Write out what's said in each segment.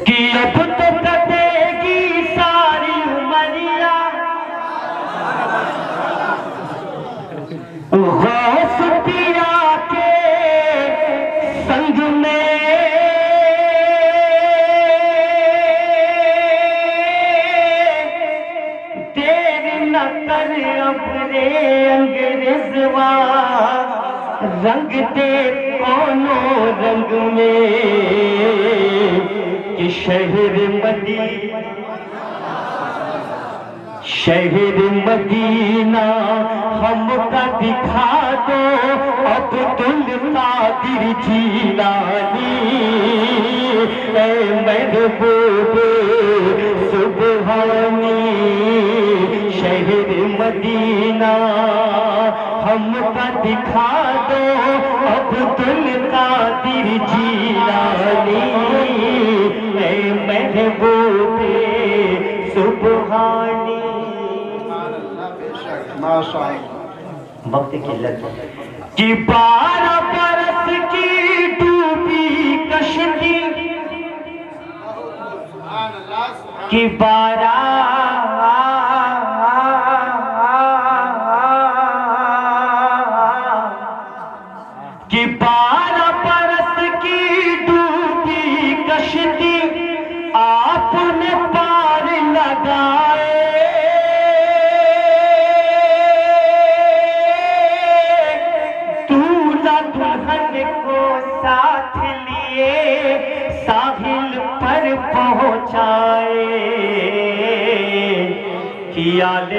کہ اب تو کٹے گی ساری عمریاں غوث پیا کے سنگ میں دیر نہ کر ابرے انگریزوا رنگ دے کونوں رنگ میں کہ شہر مدینہ ہم کا دکھا دو عبدالقادر جیلانی اے محبوب سبحانی شہر مدینہ ہم کا دکھا دو عبدالقادر جیلانی اے محبوب سبحانی وقت کی قلت کہ 12 برس کی ڈوبی کشتی کہ 12 برس کی ڈوبی کشتی آپ نے پار لگائے دولہا دلہن کو ساتھ لیے ساحل پر پہنچائے کہ آل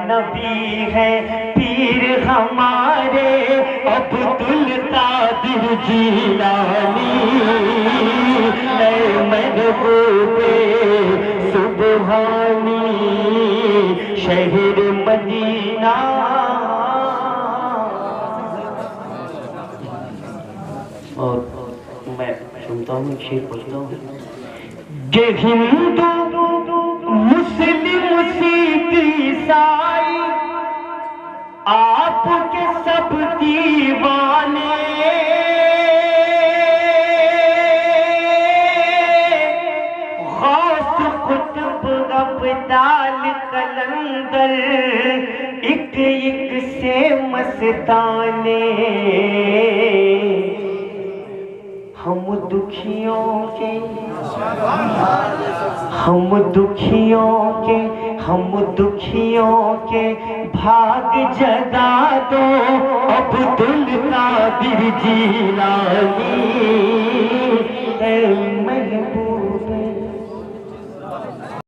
نبی ہے پیر ہمارے عبدالقادر جیلانی اے محبوب سبحانی شہر مدینہ اور میں سنتا ہوں ایک شعر پڑھتا ہوں کہ ہندو مسلم سکھ عیسائی آپ کے سب دیوانے غوث قطب ابدال قلندر ایک ایک سے مستانے ہم دکھیوں کے بھاگ جگا دو عبدالقادر جیلانی